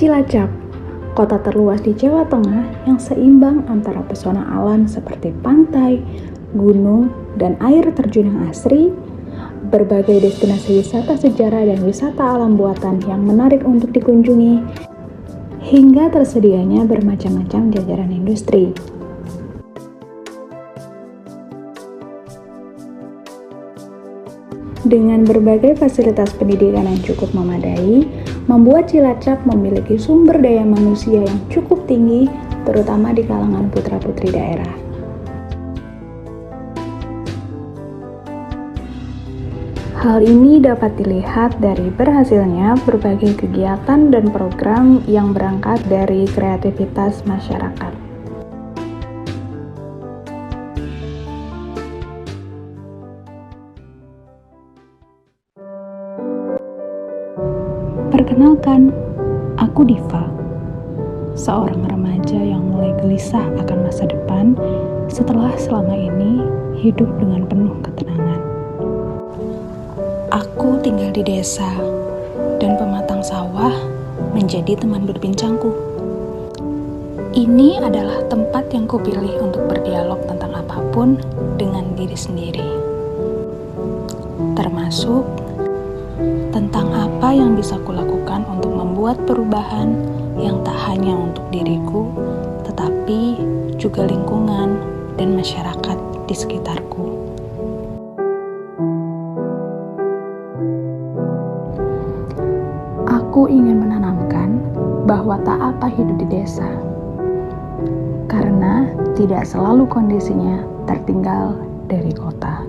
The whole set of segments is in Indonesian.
Cilacap, kota terluas di Jawa Tengah yang seimbang antara pesona alam seperti pantai, gunung, dan air terjun yang asri, berbagai destinasi wisata sejarah dan wisata alam buatan yang menarik untuk dikunjungi, hingga tersedianya bermacam-macam jajaran industri. Dengan berbagai fasilitas pendidikan yang cukup memadai, membuat Cilacap memiliki sumber daya manusia yang cukup tinggi, terutama di kalangan putra-putri daerah. Hal ini dapat dilihat dari berhasilnya berbagai kegiatan dan program yang berangkat dari kreativitas masyarakat. Perkenalkan, aku Diva, seorang remaja yang mulai gelisah akan masa depan setelah selama ini hidup dengan penuh ketenangan. Aku tinggal di desa, dan pematang sawah menjadi teman berbincangku. Ini adalah tempat yang kupilih untuk berdialog tentang apapun dengan diri sendiri, termasuk tentang apa yang bisa kulakukan untuk membuat perubahan yang tak hanya untuk diriku, tetapi juga lingkungan dan masyarakat di sekitarku. Aku ingin menanamkan bahwa tak apa hidup di desa, karena tidak selalu kondisinya tertinggal dari kota.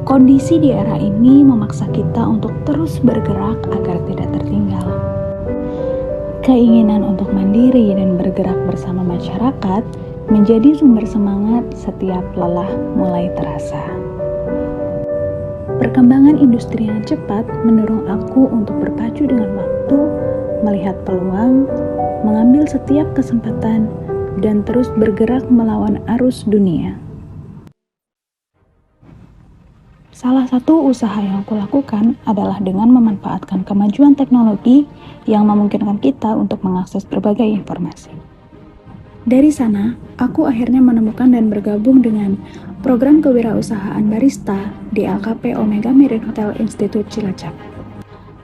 Kondisi di era ini memaksa kita untuk terus bergerak agar tidak tertinggal. Keinginan untuk mandiri dan bergerak bersama masyarakat menjadi sumber semangat setiap lelah mulai terasa. Perkembangan industri yang cepat mendorong aku untuk berpacu dengan waktu, melihat peluang, mengambil setiap kesempatan, dan terus bergerak melawan arus dunia. Salah satu usaha yang aku lakukan adalah dengan memanfaatkan kemajuan teknologi yang memungkinkan kita untuk mengakses berbagai informasi. Dari sana, aku akhirnya menemukan dan bergabung dengan program kewirausahaan barista di LKP Omega Marine Hotel Institute Cilacap.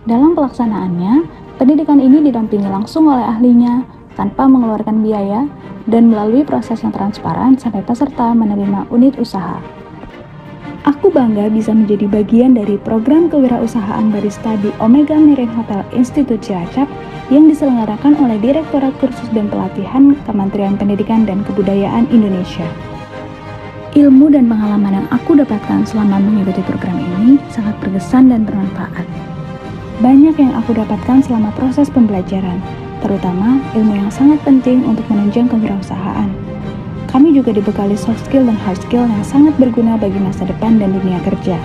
Dalam pelaksanaannya, pendidikan ini didampingi langsung oleh ahlinya tanpa mengeluarkan biaya dan melalui proses yang transparan sampai peserta menerima unit usaha. Aku bangga bisa menjadi bagian dari program kewirausahaan barista di Omega Marine Hotel Institute Cilacap yang diselenggarakan oleh Direktorat Kursus dan Pelatihan Kementerian Pendidikan dan Kebudayaan Indonesia. Ilmu dan pengalaman yang aku dapatkan selama mengikuti program ini sangat berkesan dan bermanfaat. Banyak yang aku dapatkan selama proses pembelajaran, terutama ilmu yang sangat penting untuk menunjang kewirausahaan. Kami juga dibekali soft skill dan hard skill yang sangat berguna bagi masa depan dan dunia kerja.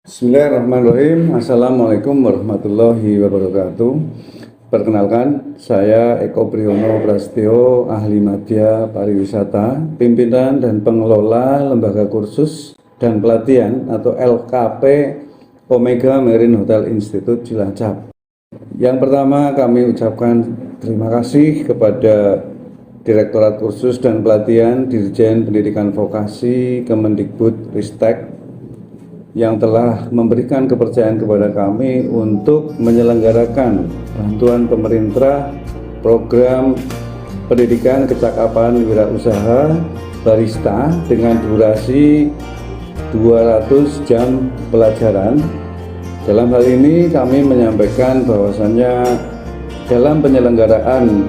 Bismillahirrahmanirrahim. Assalamualaikum warahmatullahi wabarakatuh. Perkenalkan, saya Eko Priyono Prasetyo, ahli madya pariwisata, pimpinan dan pengelola Lembaga Kursus dan Pelatihan atau LKP Omega Marine Hotel Institute Cilacap. Yang pertama, kami ucapkan terima kasih kepada Direktorat Kursus dan Pelatihan Dirjen Pendidikan Vokasi Kemendikbud-Ristek yang telah memberikan kepercayaan kepada kami untuk menyelenggarakan bantuan pemerintah program pendidikan kecakapan wirausaha barista dengan durasi 200 jam pelajaran. Dalam hal ini kami menyampaikan bahwasannya dalam penyelenggaraan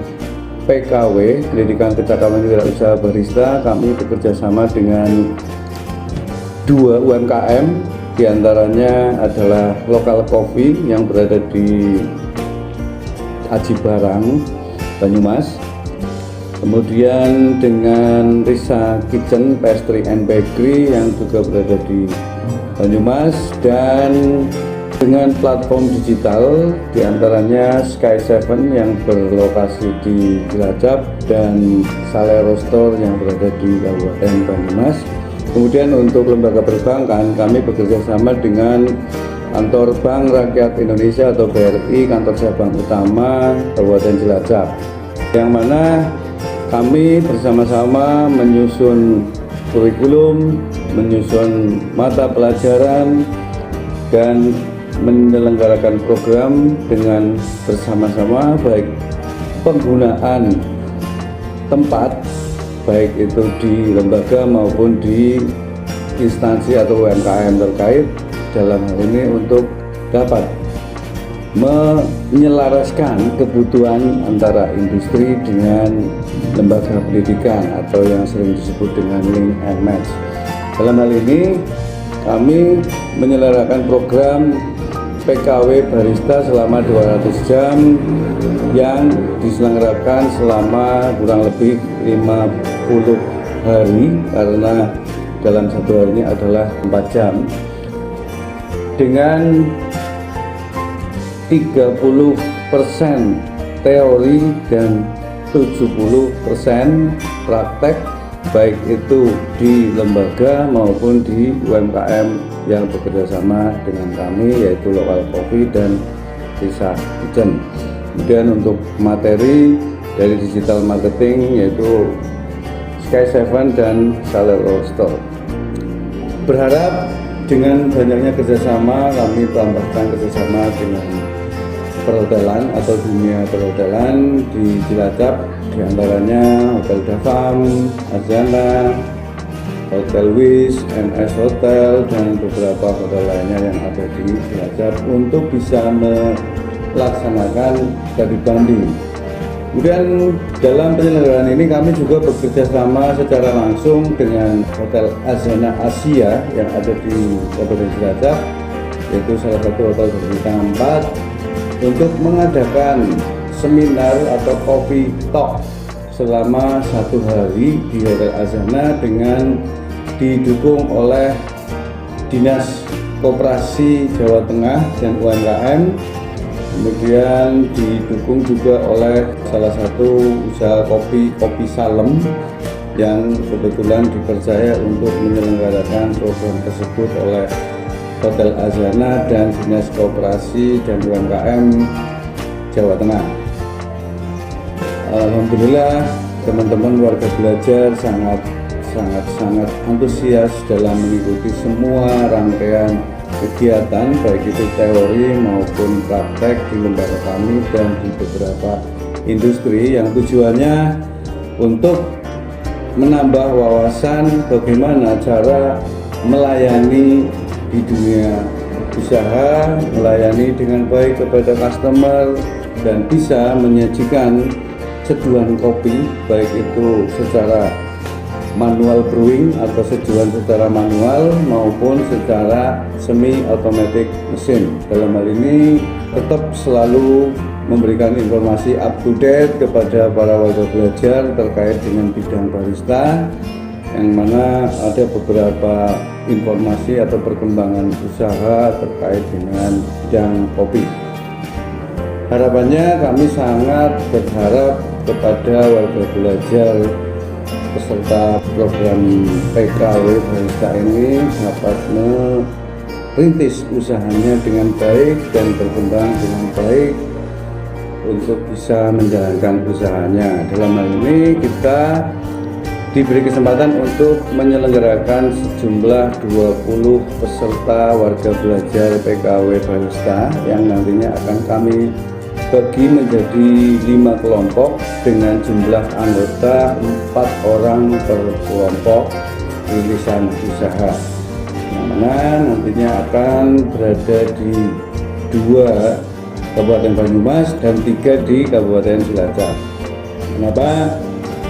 PKW pendidikan kecakapan wirausaha barista, kami bekerja sama dengan 2 UMKM, diantaranya adalah Lokal Coffee yang berada di Aji Barang, Banyumas, kemudian dengan Risa Kitchen Pastry and Bakery yang juga berada di Banyumas, dan dengan platform digital diantaranya Sky7 yang berlokasi di Cilacap dan Salero Store yang berada di Kabupaten Banyumas. Kemudian untuk lembaga perbankan, kami bekerja sama dengan Kantor Bank Rakyat Indonesia atau BRI, kantor cabang utama Kabupaten Cilacap, yang mana kami bersama-sama menyusun kurikulum, menyusun mata pelajaran, dan menyelenggarakan program dengan bersama-sama, baik penggunaan tempat, baik itu di lembaga maupun di instansi atau UMKM terkait, dalam hal ini untuk dapat menyelaraskan kebutuhan antara industri dengan lembaga pendidikan atau yang sering disebut dengan link and match. Dalam hal ini kami menyelenggarakan program PKW Barista selama 200 jam yang diselenggarakan selama kurang lebih 50 hari, karena dalam satu hari ini adalah 4 jam, dengan 30% teori dan 70% praktek, baik itu di lembaga maupun di UMKM yang bekerja sama dengan kami, yaitu Lokal Coffee dan Desa Kitchen. Kemudian untuk materi dari digital marketing yaitu Sky7 dan Saler Store. Berharap dengan banyaknya kerjasama, kami tambahkan kerjasama dengan perhotelan atau dunia perhotelan di Cilacap, diantaranya Hotel Davam, Azana, Hotel Wish, NS Hotel, dan beberapa hotel lainnya yang ada di Cilacap untuk bisa melaksanakan studi banding. Kemudian dalam penyelenggaraan ini kami juga bekerja sama secara langsung dengan Hotel Azana Asia yang ada di Kabupaten Cilacap, yaitu salah satu hotel berbintang 4, untuk mengadakan seminar atau coffee talk selama 1 hari di Hotel Azana dengan didukung oleh Dinas Koperasi Jawa Tengah dan UMKM. Kemudian didukung juga oleh salah satu usaha kopi Salem yang kebetulan dipercaya untuk menyelenggarakan program tersebut oleh Hotel Azana dan Dinas Koperasi dan UMKM Jawa Tengah. Alhamdulillah teman-teman warga belajar sangat antusias dalam mengikuti semua rangkaian kegiatan, baik itu teori maupun praktek di lembaga kami dan di beberapa industri, yang tujuannya untuk menambah wawasan bagaimana cara melayani di dunia usaha, melayani dengan baik kepada customer, dan bisa menyajikan seduhan kopi baik itu secara manual brewing atau seduhan secara manual maupun secara semi automatic mesin. Dalam hal ini tetap selalu memberikan informasi up to date kepada para warga belajar terkait dengan bidang barista, yang mana ada beberapa informasi atau perkembangan usaha terkait dengan bidang kopi. Harapannya kami sangat berharap kepada warga belajar peserta program PKW Barista ini dapat merintis usahanya dengan baik dan berkembang dengan baik untuk bisa menjalankan usahanya. Dalam hal ini kita diberi kesempatan untuk menyelenggarakan sejumlah 20 peserta warga belajar PKW Barista yang nantinya akan kami bagi menjadi 5 kelompok dengan jumlah anggota 4 orang per kelompok rilisan usaha, yang mana nantinya akan berada di 2 Kabupaten Banyumas dan 3 di Kabupaten Cilacap. Kenapa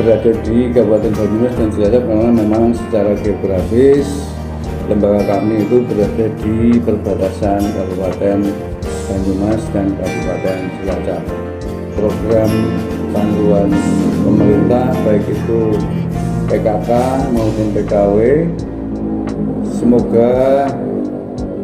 berada di Kabupaten Banyumas dan Cilacap? Karena memang secara geografis lembaga kami itu berada di perbatasan Kabupaten Banyumas dan Kabupaten Cilacap. Program bantuan pemerintah baik itu PKK maupun PKW semoga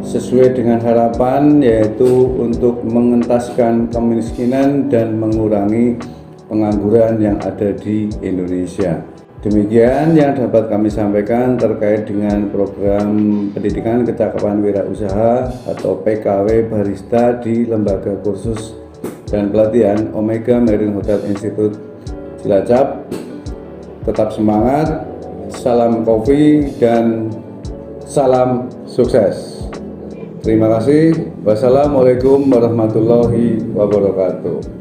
sesuai dengan harapan, yaitu untuk mengentaskan kemiskinan dan mengurangi pengangguran yang ada di Indonesia. Demikian yang dapat kami sampaikan terkait dengan program pendidikan kecakapan wirausaha atau PKW barista di Lembaga Kursus dan Pelatihan Omega Marine Hotel Institute Cilacap. Tetap semangat, salam kopi dan salam sukses. Terima kasih. Wassalamualaikum warahmatullahi wabarakatuh.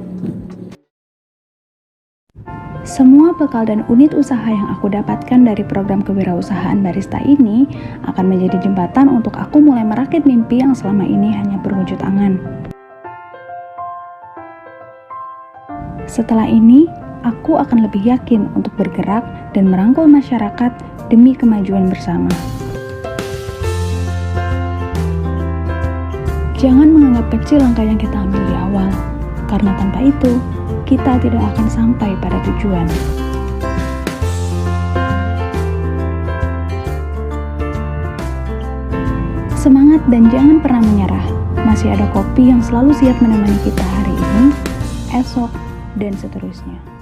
Semua bekal dan unit usaha yang aku dapatkan dari program kewirausahaan barista ini akan menjadi jembatan untuk aku mulai merakit mimpi yang selama ini hanya berwujud angan. Setelah ini, aku akan lebih yakin untuk bergerak dan merangkul masyarakat demi kemajuan bersama. Jangan menganggap kecil langkah yang kita ambil di awal, karena tanpa itu, kita tidak akan sampai pada tujuan. Semangat dan jangan pernah menyerah. Masih ada kopi yang selalu siap menemani kita hari ini, esok, dan seterusnya.